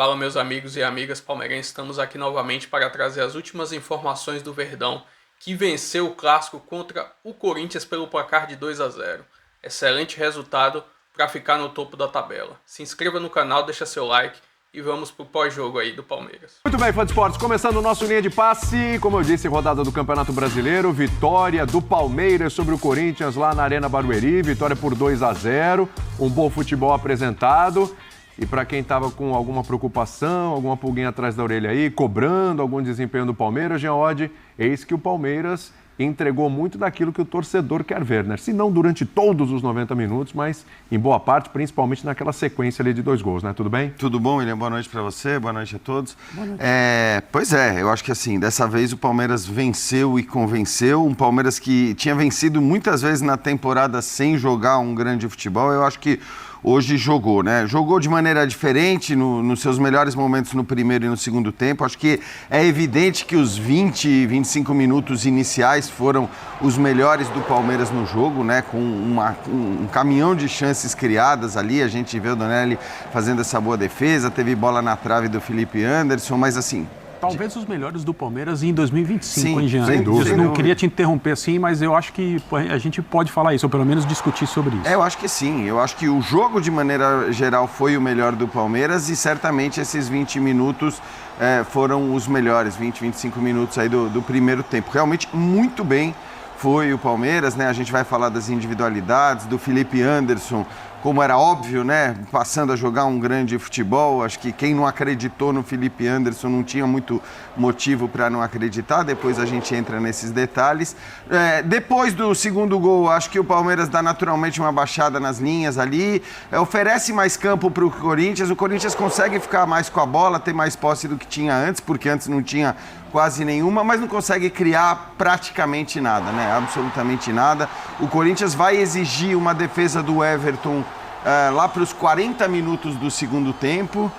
Fala, meus amigos e amigas palmeirenses, estamos aqui novamente para trazer as últimas informações do Verdão, que venceu o clássico contra o Corinthians pelo placar de 2-0. Excelente resultado para ficar no topo da tabela. Se inscreva no canal, deixa seu like e vamos pro pós-jogo aí do Palmeiras. Muito bem, fã de esportes, começando o nosso linha de passe, como eu disse, rodada do Campeonato Brasileiro, vitória do Palmeiras sobre o Corinthians lá na Arena Barueri, vitória por 2-0, um bom futebol apresentado. E para quem estava com alguma preocupação, alguma pulguinha atrás da orelha aí, cobrando algum desempenho do Palmeiras, Jean Oddi, eis que o Palmeiras entregou muito daquilo que o torcedor quer ver, né? Se não durante todos os 90 minutos, mas em boa parte, principalmente naquela sequência ali de 2 gols, né? Tudo bem? Tudo bom, William? Boa noite para você, boa noite a todos. Boa noite. Pois é, eu acho que assim, dessa vez o Palmeiras venceu e convenceu, um Palmeiras que tinha vencido muitas vezes na temporada sem jogar um grande futebol, eu acho que hoje jogou, né? Jogou de maneira diferente nos seus melhores momentos no primeiro e no segundo tempo. Acho que é evidente que os 20, 25 minutos iniciais foram os melhores do Palmeiras no jogo, né? Com um caminhão de chances criadas ali. A gente vê o Donelli fazendo essa boa defesa, teve bola na trave do Felipe Anderson, mas assim... Talvez os melhores do Palmeiras em 2025, Sim, hein, Jean? sem dúvida. Eu não queria te interromper assim, mas eu acho que a gente pode falar isso, ou pelo menos discutir sobre isso. Eu acho que sim. Eu acho que o jogo, de maneira geral, foi o melhor do Palmeiras e certamente esses 20 minutos foram os melhores, 20, 25 minutos aí do primeiro tempo. Realmente muito bem foi o Palmeiras, né? A gente vai falar das individualidades, do Felipe Anderson, como era óbvio, né? Passando a jogar um grande futebol. Acho que quem não acreditou no Felipe Anderson não tinha muito motivo para não acreditar. Depois a gente entra nesses detalhes. Depois do segundo gol, acho que o Palmeiras dá naturalmente uma baixada nas linhas ali. Oferece mais campo para o Corinthians. O Corinthians consegue ficar mais com a bola, ter mais posse do que tinha antes, porque antes não tinha quase nenhuma, mas não consegue criar praticamente nada, né? Absolutamente nada. O Corinthians vai exigir uma defesa do Everton lá para os 40 minutos do segundo tempo.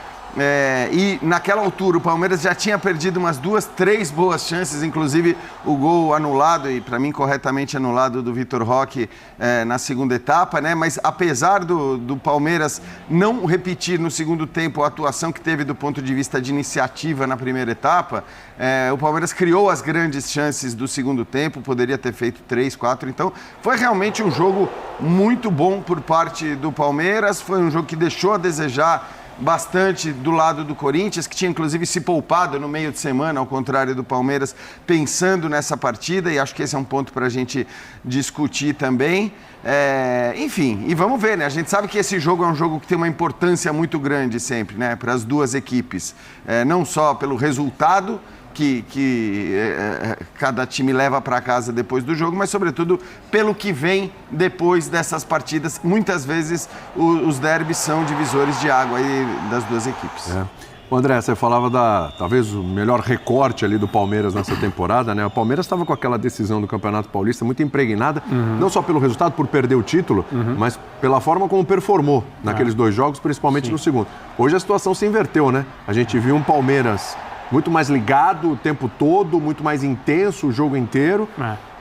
E naquela altura o Palmeiras já tinha perdido umas 2, 3 boas chances, inclusive o gol anulado, e para mim corretamente anulado, do Vitor Roque na segunda etapa, né? Mas apesar do Palmeiras não repetir no segundo tempo a atuação que teve do ponto de vista de iniciativa na primeira etapa, o Palmeiras criou as grandes chances do segundo tempo, poderia ter feito 3, 4, então foi realmente um jogo muito bom por parte do Palmeiras, foi um jogo que deixou a desejar bastante do lado do Corinthians, que tinha inclusive se poupado no meio de semana, ao contrário do Palmeiras, pensando nessa partida, e acho que esse é um ponto para a gente discutir também. Enfim, e vamos ver, né? A gente sabe que esse jogo é um jogo que tem uma importância muito grande sempre, né? Para as duas equipes, não só pelo resultado que cada time leva para casa depois do jogo, mas sobretudo pelo que vem depois dessas partidas. Muitas vezes os derbys são divisores de água aí das duas equipes. André, você falava talvez o melhor recorte ali do Palmeiras nessa temporada, né? O Palmeiras estava com aquela decisão do Campeonato Paulista muito impregnada, não só pelo resultado, por perder o título, mas pela forma como performou naqueles 2 jogos, principalmente no segundo. Hoje a situação se inverteu, né? A gente viu um Palmeiras muito mais ligado o tempo todo, muito mais intenso o jogo inteiro.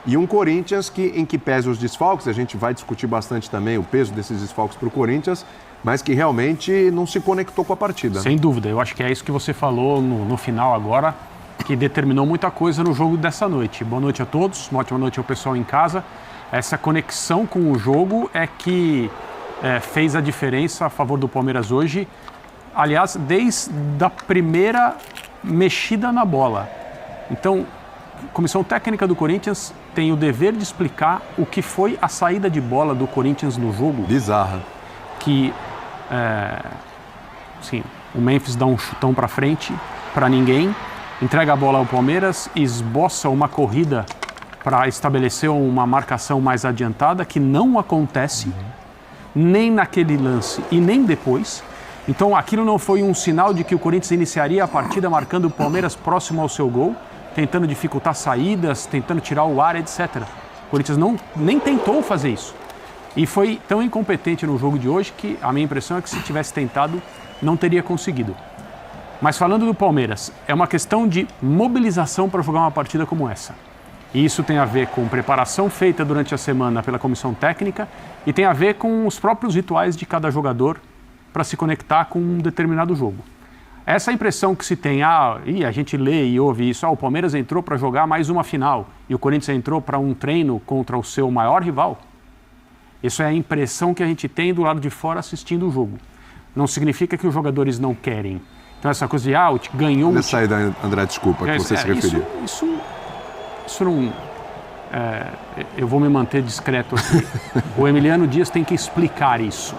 E um Corinthians em que pese os desfalques, a gente vai discutir bastante também o peso desses desfalques para o Corinthians, mas que realmente não se conectou com a partida. Sem dúvida, eu acho que é isso que você falou no final agora, que determinou muita coisa no jogo dessa noite. Boa noite a todos, uma ótima noite ao pessoal em casa. Essa conexão com o jogo é que fez a diferença a favor do Palmeiras hoje. Aliás, desde a primeira mexida na bola. Então, a comissão técnica do Corinthians tem o dever de explicar o que foi a saída de bola do Corinthians no jogo. Bizarra. Que, o Memphis dá um chutão para frente, para ninguém, entrega a bola ao Palmeiras, esboça uma corrida para estabelecer uma marcação mais adiantada, que não acontece, nem naquele lance e nem depois. Então, aquilo não foi um sinal de que o Corinthians iniciaria a partida marcando o Palmeiras próximo ao seu gol, tentando dificultar saídas, tentando tirar o ar, etc. O Corinthians nem tentou fazer isso. E foi tão incompetente no jogo de hoje que a minha impressão é que se tivesse tentado, não teria conseguido. Mas falando do Palmeiras, é uma questão de mobilização para jogar uma partida como essa. E isso tem a ver com preparação feita durante a semana pela comissão técnica e tem a ver com os próprios rituais de cada jogador para se conectar com um determinado jogo. essa impressão que se tem, e a gente lê e ouve isso, o Palmeiras entrou para jogar mais uma final e o Corinthians entrou para um treino contra o seu maior rival. Isso é a impressão que a gente tem do lado de fora assistindo o jogo. Não significa que os jogadores não querem. Então essa coisa de, ganhou... Deixa eu sair da André, desculpa, que você se referiu. Isso não... eu vou me manter discreto aqui. O Emiliano Dias tem que explicar isso.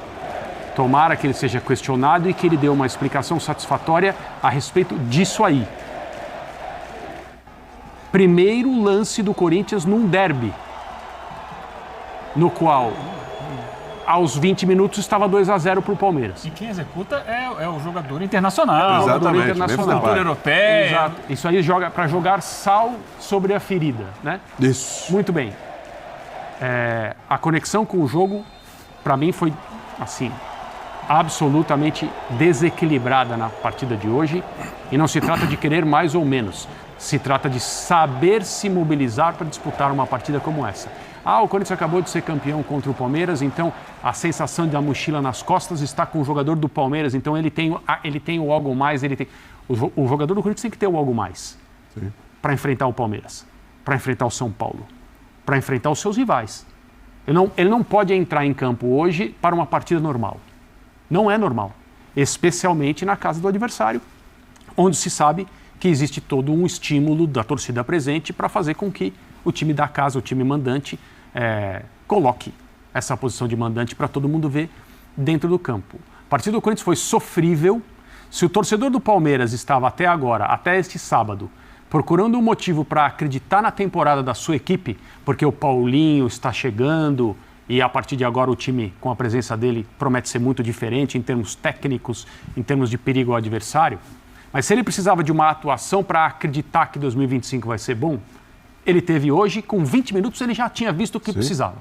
Tomara que ele seja questionado e que ele dê uma explicação satisfatória a respeito disso aí. Primeiro lance do Corinthians num derby, no qual, aos 20 minutos, estava 2-0 para o Palmeiras. E quem executa é o jogador internacional. Exatamente. Cultura europeia. Exato. Isso aí para jogar sal sobre a ferida, né? Isso. Muito bem. A conexão com o jogo, para mim, foi assim... absolutamente desequilibrada na partida de hoje, e não se trata de querer mais ou menos, se trata de saber se mobilizar para disputar uma partida como essa. O Corinthians acabou de ser campeão contra o Palmeiras, então a sensação da mochila nas costas está com o jogador do Palmeiras, então ele tem o algo mais, o jogador do Corinthians tem que ter o algo mais para enfrentar o Palmeiras, para enfrentar o São Paulo, para enfrentar os seus rivais. Ele não pode entrar em campo hoje para uma partida normal. Não é normal, especialmente na casa do adversário, onde se sabe que existe todo um estímulo da torcida presente para fazer com que o time da casa, o time mandante, coloque essa posição de mandante para todo mundo ver dentro do campo. A partida do Corinthians foi sofrível. Se o torcedor do Palmeiras estava até agora, até este sábado, procurando um motivo para acreditar na temporada da sua equipe, porque o Paulinho está chegando... e a partir de agora o time, com a presença dele, promete ser muito diferente em termos técnicos, em termos de perigo ao adversário. Mas se ele precisava de uma atuação para acreditar que 2025 vai ser bom, ele teve hoje, com 20 minutos, ele já tinha visto o que precisava.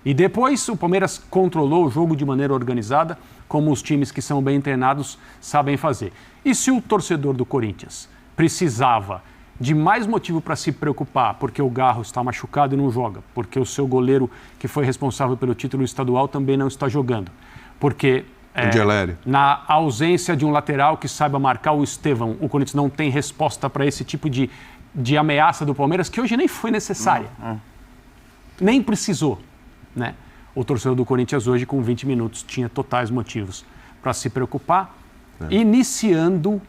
E depois o Palmeiras controlou o jogo de maneira organizada, como os times que são bem treinados sabem fazer. E se o torcedor do Corinthians precisava de mais motivo para se preocupar, porque o Garro está machucado e não joga, porque o seu goleiro, que foi responsável pelo título estadual, também não está jogando, porque na ausência de um lateral que saiba marcar o Estevão, o Corinthians não tem resposta para esse tipo de ameaça do Palmeiras, que hoje nem foi necessária, nem precisou, né? O torcedor do Corinthians hoje, com 20 minutos, tinha totais motivos para se preocupar, iniciando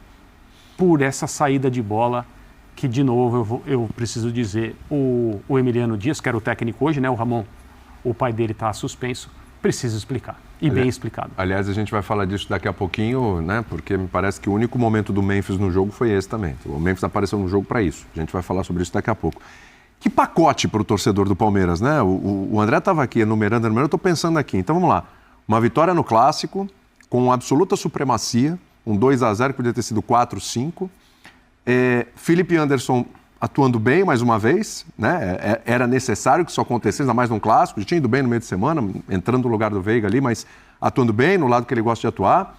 por essa saída de bola que, de novo, eu preciso dizer, o Emiliano Dias, que era o técnico hoje, né, o Ramon, o pai dele está suspenso, precisa explicar, bem explicado. Aliás, a gente vai falar disso daqui a pouquinho, né, porque me parece que o único momento do Memphis no jogo foi esse também. O Memphis apareceu no jogo para isso. A gente vai falar sobre isso daqui a pouco. Que pacote para o torcedor do Palmeiras, né? O André estava aqui enumerando, eu estou pensando aqui. Então, vamos lá. Uma vitória no Clássico, com absoluta supremacia, um 2-0 que podia ter sido 4-5. Felipe Anderson atuando bem mais uma vez, né? Era necessário que isso acontecesse, ainda mais num clássico, já tinha ido bem no meio de semana, entrando no lugar do Veiga ali, mas atuando bem no lado que ele gosta de atuar.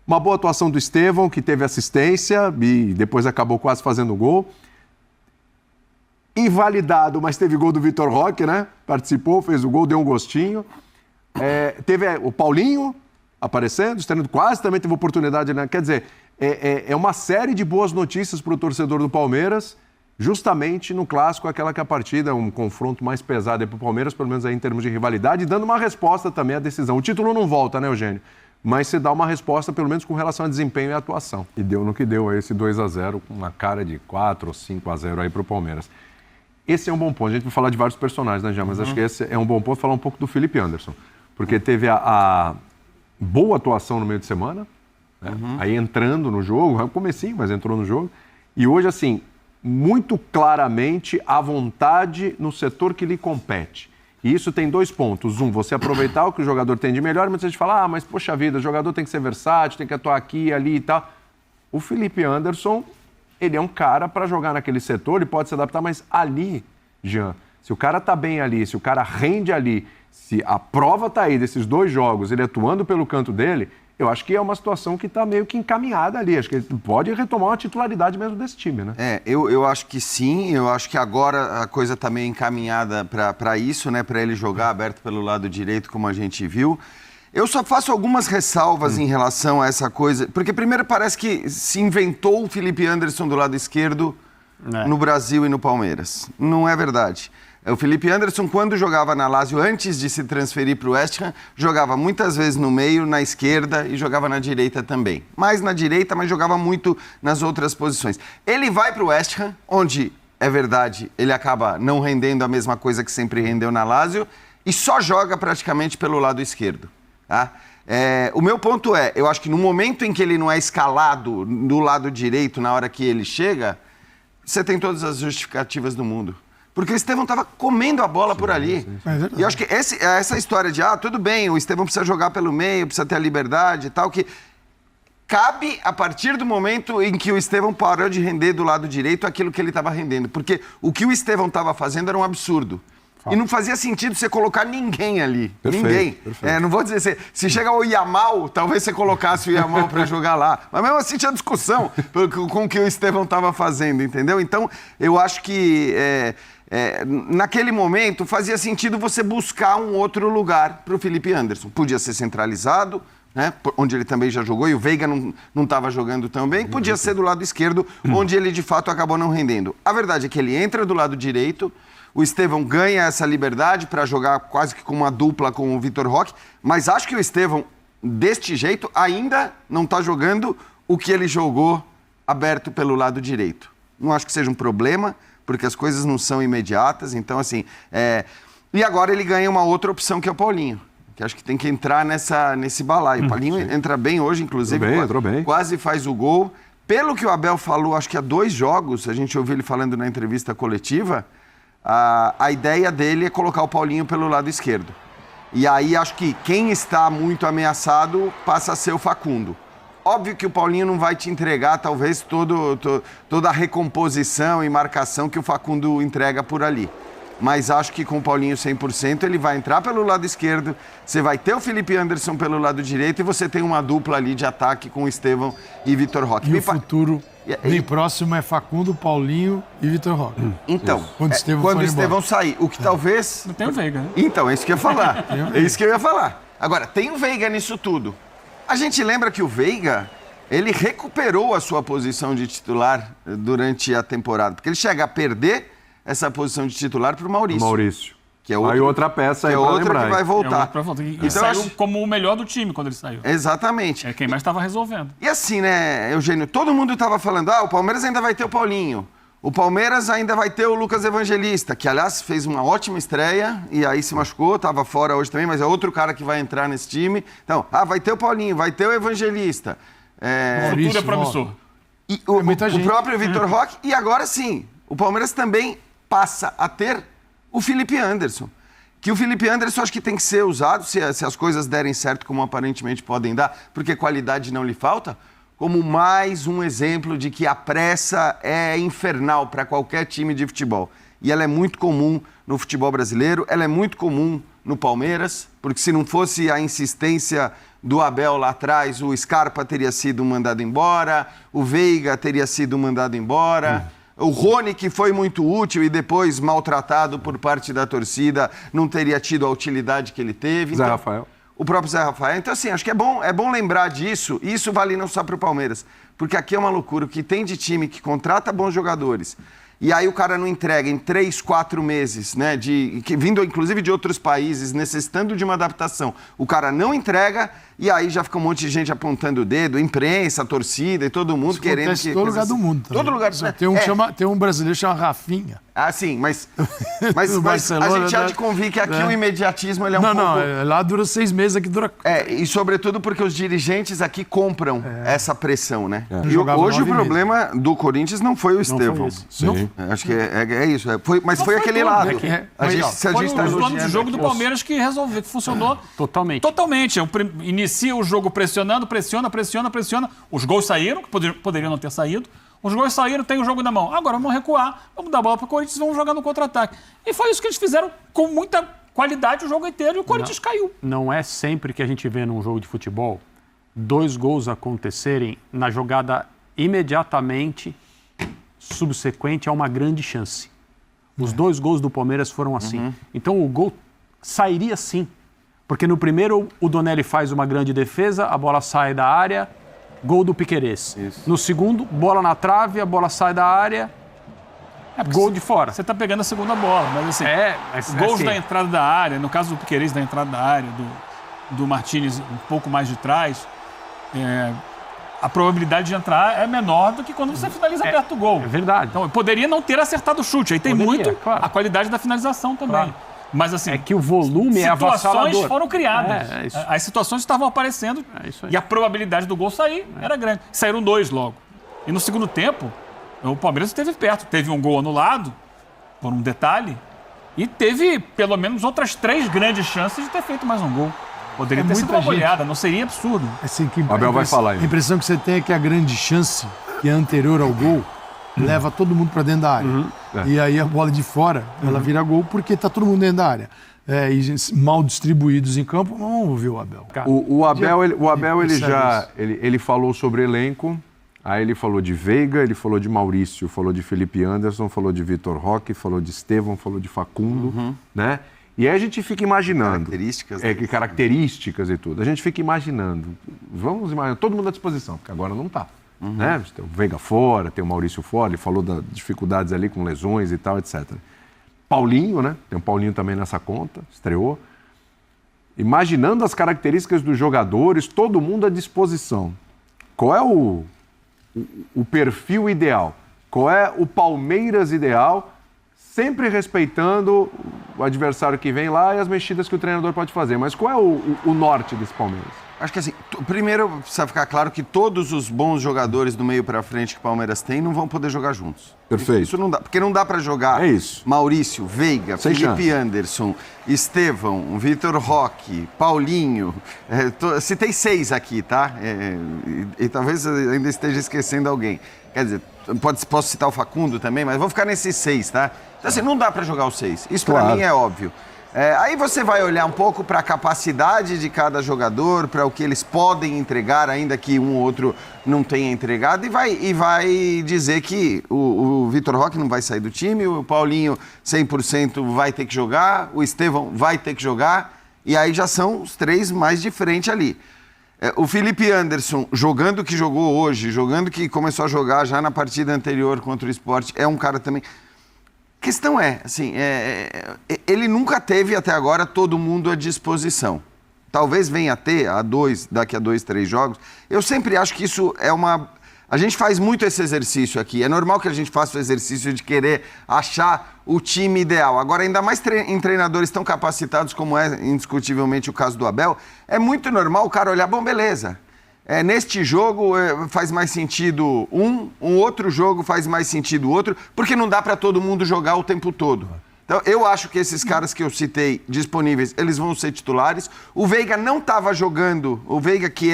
Uma boa atuação do Estevão, que teve assistência e depois acabou quase fazendo gol. Invalidado, mas teve gol do Vitor Roque, né? Participou, fez o gol, deu um gostinho. Teve o Paulinho aparecendo, estreando quase, também teve oportunidade, né? Quer dizer, é uma série de boas notícias para o torcedor do Palmeiras, justamente no Clássico, aquela que a partida, um confronto mais pesado para o Palmeiras, pelo menos aí em termos de rivalidade, dando uma resposta também à decisão. O título não volta, né, Eugênio? Mas você dá uma resposta, pelo menos com relação a desempenho e atuação. E deu no que deu aí esse 2-0, com uma cara de 4 ou 5-0 aí para o Palmeiras. Esse é um bom ponto. A gente vai falar de vários personagens, né, Jean? Mas acho que esse é um bom ponto falar um pouco do Felipe Anderson. Porque teve a boa atuação no meio de semana, né? Aí entrando no jogo, comecinho, mas entrou no jogo. E hoje, assim, muito claramente à vontade no setor que lhe compete. E isso tem 2 pontos. Um, você aproveitar o que o jogador tem de melhor, mas a gente fala, mas poxa vida, o jogador tem que ser versátil, tem que atuar aqui, ali e tal. O Felipe Anderson, ele é um cara para jogar naquele setor, ele pode se adaptar, mas ali, Jean, se o cara tá bem ali, se o cara rende ali, se a prova tá aí desses 2 jogos, ele atuando pelo canto dele, eu acho que é uma situação que está meio que encaminhada ali. Acho que ele pode retomar uma titularidade mesmo desse time, né? Eu acho que sim. Eu acho que agora a coisa está meio encaminhada para isso, né? Para ele jogar aberto pelo lado direito, como a gente viu. Eu só faço algumas ressalvas em relação a essa coisa, porque primeiro parece que se inventou o Felipe Anderson do lado esquerdo no Brasil e no Palmeiras. Não é verdade. O Felipe Anderson, quando jogava na Lazio, antes de se transferir para o West Ham, jogava muitas vezes no meio, na esquerda e jogava na direita também. Mais na direita, mas jogava muito nas outras posições. Ele vai para o West Ham, onde, é verdade, ele acaba não rendendo a mesma coisa que sempre rendeu na Lazio e só joga praticamente pelo lado esquerdo. Tá? O meu ponto é, eu acho que no momento em que ele não é escalado do lado direito, na hora que ele chega, você tem todas as justificativas do mundo. Porque o Estevão estava comendo a bola por ali. E eu acho que essa história de, tudo bem, o Estevão precisa jogar pelo meio, precisa ter a liberdade e tal, que cabe a partir do momento em que o Estevão parou de render do lado direito aquilo que ele estava rendendo. Porque o que o Estevão estava fazendo era um absurdo. E não fazia sentido você colocar ninguém ali. Perfeito, ninguém. Perfeito. Não vou dizer, se chega o Yamal, talvez você colocasse o Yamal para jogar lá. Mas mesmo assim tinha discussão com o que o Estevão estava fazendo, entendeu? Então, eu acho que naquele momento fazia sentido você buscar um outro lugar para o Felipe Anderson. Podia ser centralizado, né, onde ele também já jogou, e o Veiga não estava jogando tão bem. Podia ser do lado esquerdo, onde ele de fato acabou não rendendo. A verdade é que ele entra do lado direito. O Estevão ganha essa liberdade para jogar quase que com uma dupla com o Vitor Roque, mas acho que o Estevão, deste jeito, ainda não está jogando o que ele jogou aberto pelo lado direito. Não acho que seja um problema, porque as coisas não são imediatas, então assim... E agora ele ganha uma outra opção, que é o Paulinho, que acho que tem que entrar nesse balaio. O Paulinho entra bem hoje, inclusive, quase faz o gol. Pelo que o Abel falou, acho que há 2 jogos, a gente ouviu ele falando na entrevista coletiva, a ideia dele é colocar o Paulinho pelo lado esquerdo. E aí acho que quem está muito ameaçado passa a ser o Facundo. Óbvio que o Paulinho não vai te entregar talvez toda a recomposição e marcação que o Facundo entrega por ali. Mas acho que com o Paulinho 100% ele vai entrar pelo lado esquerdo, você vai ter o Felipe Anderson pelo lado direito e você tem uma dupla ali de ataque com o Estevão e Vitor Roque. E o futuro bem próximo é Facundo, Paulinho e Vitor Roque. Então, quando o Estevão sair, o que talvez... Não tem o Veiga, né? Então, é isso que eu ia falar. É isso que eu ia falar. Agora, tem o Veiga nisso tudo. A gente lembra que o Veiga, ele recuperou a sua posição de titular durante a temporada, porque ele chega a perder essa posição de titular para o Maurício. Que é outro, aí outra peça aí para lembrar. Que vai voltar. E saiu como o melhor do time quando ele saiu. Exatamente. É quem mais estava resolvendo. E assim, né, Eugênio, todo mundo estava falando, o Palmeiras ainda vai ter o Paulinho. O Palmeiras ainda vai ter o Lucas Evangelista, que, aliás, fez uma ótima estreia e aí se machucou, estava fora hoje também, mas é outro cara que vai entrar nesse time. Então, vai ter o Paulinho, vai ter o Evangelista. O futuro é promissor. E o próprio Vitor Roque. E agora sim, o Palmeiras também passa a ter o Felipe Anderson. Que o Felipe Anderson acho que tem que ser usado, se as coisas derem certo, como aparentemente podem dar, porque qualidade não lhe falta, como mais um exemplo de que a pressa é infernal para qualquer time de futebol. E ela é muito comum no futebol brasileiro, ela é muito comum no Palmeiras, porque se não fosse a insistência do Abel lá atrás, o Scarpa teria sido mandado embora, o Veiga teria sido mandado embora... O Rony, que foi muito útil e depois maltratado por parte da torcida, não teria tido a utilidade que ele teve. Zé Rafael. O próprio Zé Rafael. Então, assim, acho que é bom lembrar disso. E isso vale não só para o Palmeiras. Porque aqui é uma loucura. O que tem de time que contrata bons jogadores. E aí o cara não entrega em 3, 4 meses, né? Vindo, inclusive, de outros países, necessitando de uma adaptação. O cara não entrega e aí já fica um monte de gente apontando o dedo, imprensa, torcida e todo mundo isso querendo que... em todo lugar do mundo. Todo lugar do mundo. Tem um brasileiro que chama Rafinha. Sim, mas a gente há de convir que aqui o imediatismo ele é um pouco... Não, lá dura 6 meses, aqui dura... E sobretudo porque os dirigentes aqui compram essa pressão, né? E hoje o problema do Corinthians não foi o Estevão. Sim. Acho que é isso. Mas foi aquele lado. Foi o plano de jogo do Palmeiras que resolveu, que funcionou totalmente. Inicia o jogo pressionando, pressiona. Os gols saíram, que poderiam não ter saído. Os gols saíram, tem o jogo na mão. Agora vamos recuar, vamos dar bola para o Corinthians e vamos jogar no contra-ataque. E foi isso que eles fizeram com muita qualidade o jogo inteiro e o Corinthians caiu. Não é sempre que a gente vê num jogo de futebol 2 gols acontecerem na jogada imediatamente subsequente a uma grande chance. Os 2 gols do Palmeiras foram assim. Então o gol sairia sim. Porque no primeiro o Donelli faz uma grande defesa, a bola sai da área, gol do Piquerez. No segundo, bola na trave, a bola sai da área, gol de fora. Você está pegando a segunda bola, mas assim, gols assim, da entrada da área, no caso do Piquerez, da entrada da área, do Martínez um pouco mais de trás, a probabilidade de entrar é menor do que quando você finaliza perto do gol. É verdade. Então, poderia não ter acertado o chute. Aí tem muito a qualidade da finalização também. Claro. Mas assim, é que o volume é avassalador. Situações foram criadas. Isso. As situações estavam aparecendo Isso aí. e a probabilidade do gol sair era grande. Saíram 2 logo. E no segundo tempo, o Palmeiras esteve perto. Teve um gol anulado, por um detalhe, e teve pelo menos outras 3 grandes chances de ter feito mais um gol. Poderia ter sido uma goleada, não seria absurdo. Assim, que O Abel vai falar aí. A impressão que você tem é que a grande chance, que é anterior ao gol, leva todo mundo para dentro da área. E aí a bola de fora, ela vira gol porque tá todo mundo dentro da área. E mal distribuídos em campo, vamos ouvir o Abel. O Abel ele falou sobre elenco, aí ele falou de Veiga, ele falou de Maurício, falou de Felipe Anderson, falou de Vitor Roque, falou de Estevão, falou de Facundo, né? E aí a gente fica imaginando... Características e tudo. A gente fica imaginando. Vamos imaginar, todo mundo à disposição, porque agora não está. Né? Tem o Veiga fora, tem o Maurício fora, ele falou das dificuldades ali com lesões e tal, etc. Paulinho, né? Tem o Paulinho também nessa conta, estreou. Imaginando as características dos jogadores, todo mundo à disposição. Qual é o perfil ideal? Qual é o Palmeiras ideal? Sempre respeitando o adversário que vem lá e as mexidas que o treinador pode fazer. Mas qual é o norte desse Palmeiras? Acho que assim, primeiro precisa ficar claro que todos os bons jogadores do meio pra frente que o Palmeiras tem não vão poder jogar juntos. Perfeito. Isso não dá, porque não dá pra jogar Maurício, Veiga, Sem Felipe chance. Anderson, Estevão, Vitor Roque, Paulinho. Citei 6 aqui, tá? E talvez eu ainda esteja esquecendo alguém. Quer dizer, posso citar o Facundo também, mas vou ficar nesses 6, tá? Então assim, não dá pra jogar os 6. Isso pra mim é óbvio. Aí você vai olhar um pouco para a capacidade de cada jogador, para o que eles podem entregar, ainda que um ou outro não tenha entregado, e vai dizer que o Vitor Roque não vai sair do time, o Paulinho 100% vai ter que jogar, o Estevão vai ter que jogar, e aí já são os 3 mais de frente ali. O Felipe Anderson, jogando o que jogou hoje, jogando o que começou a jogar já na partida anterior contra o Sport, é um cara também... A questão é, assim, ele nunca teve até agora todo mundo à disposição. Talvez venha a ter daqui a 2, 3 jogos. Eu sempre acho que isso é uma... A gente faz muito esse exercício aqui. É normal que a gente faça o exercício de querer achar o time ideal. Agora, ainda mais em treinadores tão capacitados como é indiscutivelmente o caso do Abel, é muito normal o cara olhar, bom, beleza. Neste jogo faz mais sentido um outro jogo faz mais sentido outro, porque não dá para todo mundo jogar o tempo todo. Então, eu acho que esses caras que eu citei disponíveis, eles vão ser titulares. O Veiga não estava jogando, o Veiga que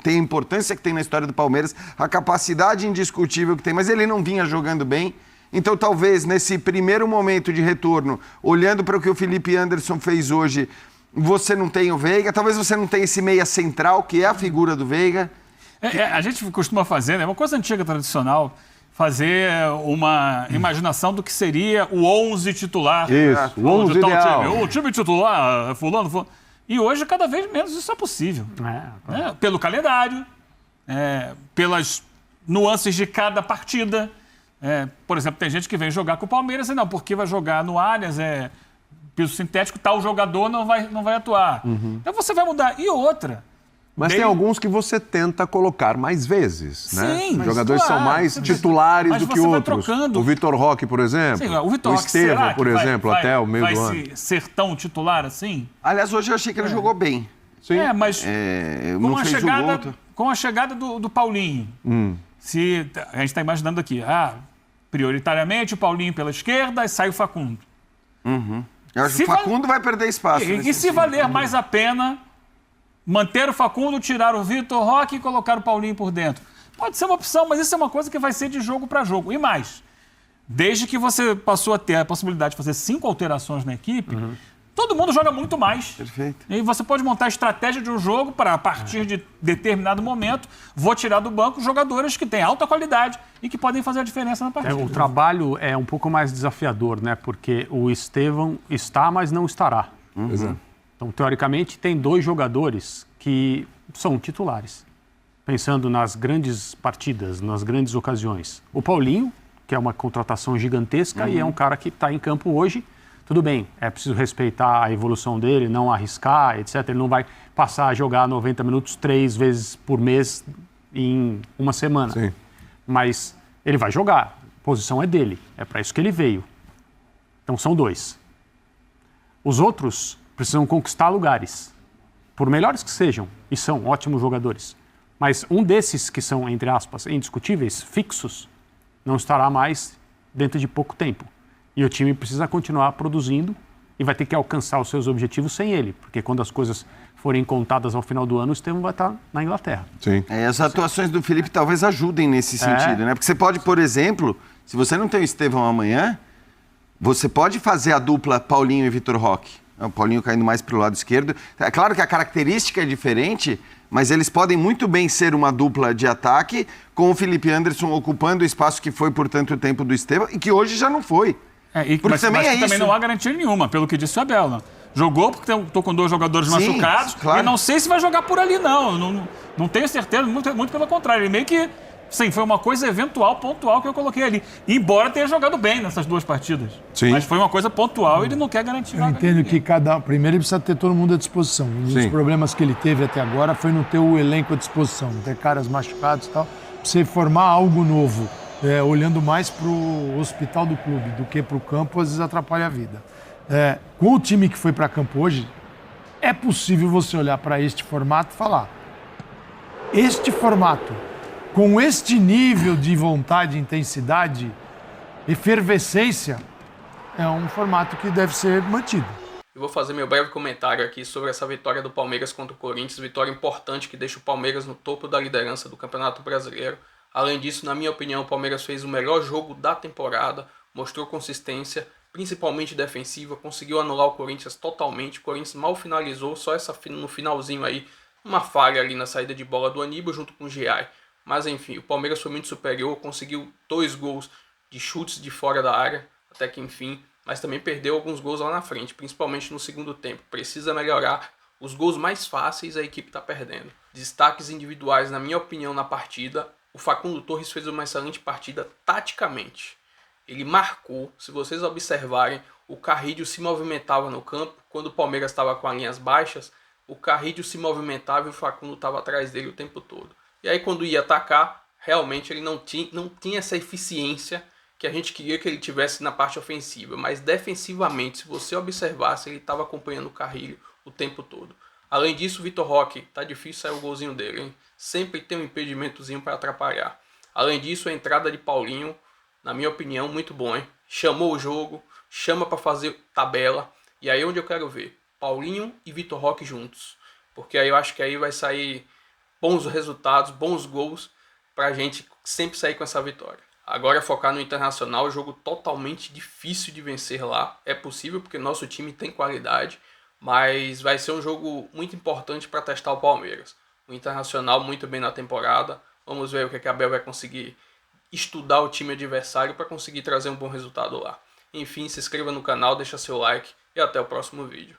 tem a importância que tem na história do Palmeiras, a capacidade indiscutível que tem, mas ele não vinha jogando bem. Então, talvez, nesse primeiro momento de retorno, olhando para o que o Felipe Anderson fez hoje, você não tem o Veiga, talvez você não tenha esse meia central, que é a figura do Veiga. A gente costuma fazer, né? Uma coisa antiga, tradicional, fazer uma imaginação do que seria o 11 titular. Isso, o 11 ideal. O time titular, fulano. E hoje, cada vez menos, isso é possível. Pelo calendário, pelas nuances de cada partida. Por exemplo, tem gente que vem jogar com o Palmeiras e não, porque vai jogar no Allianz, piso sintético, tal jogador não vai atuar. Então você vai mudar. E outra... Mas tem alguns que você tenta colocar mais vezes, né? Sim, Os jogadores são mais titulares do que outros. Trocando. O Vitor Roque, por exemplo. Sim, o Vitor Roque, Estevão, por exemplo, até o meio do ano. Vai ser tão titular assim? Aliás, hoje eu achei que ele jogou bem. Sim. Mas não fez o gol. Com a chegada do Paulinho, se a gente está imaginando aqui, prioritariamente o Paulinho pela esquerda e sai o Facundo. Eu acho que o Facundo vai perder espaço. E se valer mais a pena manter o Facundo, tirar o Vitor Roque e colocar o Paulinho por dentro? Pode ser uma opção, mas isso é uma coisa que vai ser de jogo para jogo. E mais, desde que você passou a ter a possibilidade de fazer 5 alterações na equipe, todo mundo joga muito mais. Perfeito. E você pode montar a estratégia de um jogo para, a partir de determinado momento, vou tirar do banco jogadores que têm alta qualidade e que podem fazer a diferença na partida. O trabalho é um pouco mais desafiador, né? Porque o Estevão está, mas não estará. Então, teoricamente, tem 2 jogadores que são titulares, pensando nas grandes partidas, nas grandes ocasiões. O Paulinho, que é uma contratação gigantesca e é um cara que está em campo hoje. Tudo bem, é preciso respeitar a evolução dele, não arriscar, etc. Ele não vai passar a jogar 90 minutos 3 vezes por mês em uma semana. Sim. Mas ele vai jogar, a posição é dele, é para isso que ele veio. Então são 2. Os outros precisam conquistar lugares, por melhores que sejam, e são ótimos jogadores. Mas um desses que são, entre aspas, indiscutíveis, fixos, não estará mais dentro de pouco tempo. E o time precisa continuar produzindo e vai ter que alcançar os seus objetivos sem ele, porque quando as coisas forem contadas ao final do ano, o Estevão vai estar na Inglaterra. Sim. As atuações do Felipe talvez ajudem nesse sentido, né? Porque você pode, por exemplo, se você não tem o Estevão amanhã, você pode fazer a dupla Paulinho e Vitor Roque. O Paulinho caindo mais para o lado esquerdo. É claro que a característica é diferente, mas eles podem muito bem ser uma dupla de ataque, com o Felipe Anderson ocupando o espaço que foi por tanto tempo do Estevão e que hoje já não foi. Mas também não há garantia nenhuma, pelo que disse o Abel. Né? Jogou porque estou com 2 jogadores machucados, claro. E não sei se vai jogar por ali, não. Não tenho certeza, muito pelo contrário. Ele meio que, sim, foi uma coisa eventual, pontual que eu coloquei ali. Embora tenha jogado bem nessas 2 partidas. Sim. Mas foi uma coisa pontual e ele não quer garantir nada. Eu entendo que primeiro ele precisa ter todo mundo à disposição. Um dos problemas que ele teve até agora foi não ter o elenco à disposição, não ter caras machucados e tal. Pra você formar algo novo, olhando mais para o hospital do clube do que para o campo, às vezes atrapalha a vida. Com o time que foi para campo hoje, é possível você olhar para este formato e falar: este formato, com este nível de vontade, intensidade, efervescência, é um formato que deve ser mantido. Eu vou fazer meu breve comentário aqui sobre essa vitória do Palmeiras contra o Corinthians, vitória importante que deixa o Palmeiras no topo da liderança do Campeonato Brasileiro. Além disso, na minha opinião, o Palmeiras fez o melhor jogo da temporada, mostrou consistência, principalmente defensiva, conseguiu anular o Corinthians totalmente. O Corinthians mal finalizou, só no finalzinho aí, uma falha ali na saída de bola do Aníbal junto com o Giai. Mas enfim, o Palmeiras foi muito superior, conseguiu 2 gols de chutes de fora da área, até que enfim, mas também perdeu alguns gols lá na frente, principalmente no segundo tempo. Precisa melhorar. Os gols mais fáceis a equipe está perdendo. Destaques individuais, na minha opinião, na partida. O Facundo Torres fez uma excelente partida taticamente. Ele marcou, se vocês observarem, o Carrillo se movimentava no campo. Quando o Palmeiras estava com as linhas baixas, o Carrillo se movimentava e o Facundo estava atrás dele o tempo todo. E aí quando ia atacar, realmente ele não tinha essa eficiência que a gente queria que ele tivesse na parte ofensiva. Mas defensivamente, se você observasse, ele estava acompanhando o Carrillo o tempo todo. Além disso, o Vitor Roque, tá difícil sair o golzinho dele, hein? Sempre tem um impedimentozinho para atrapalhar. Além disso, a entrada de Paulinho, na minha opinião, muito bom, hein? Chamou o jogo, chama para fazer tabela. E aí onde eu quero ver? Paulinho e Vitor Roque juntos. Porque aí eu acho que aí vai sair bons resultados, bons gols, pra gente sempre sair com essa vitória. Agora é focar no Internacional, jogo totalmente difícil de vencer lá. É possível porque nosso time tem qualidade, mas vai ser um jogo muito importante para testar o Palmeiras. O Internacional muito bem na temporada. Vamos ver o que a Abel vai conseguir estudar o time adversário para conseguir trazer um bom resultado lá. Enfim, se inscreva no canal, deixa seu like e até o próximo vídeo.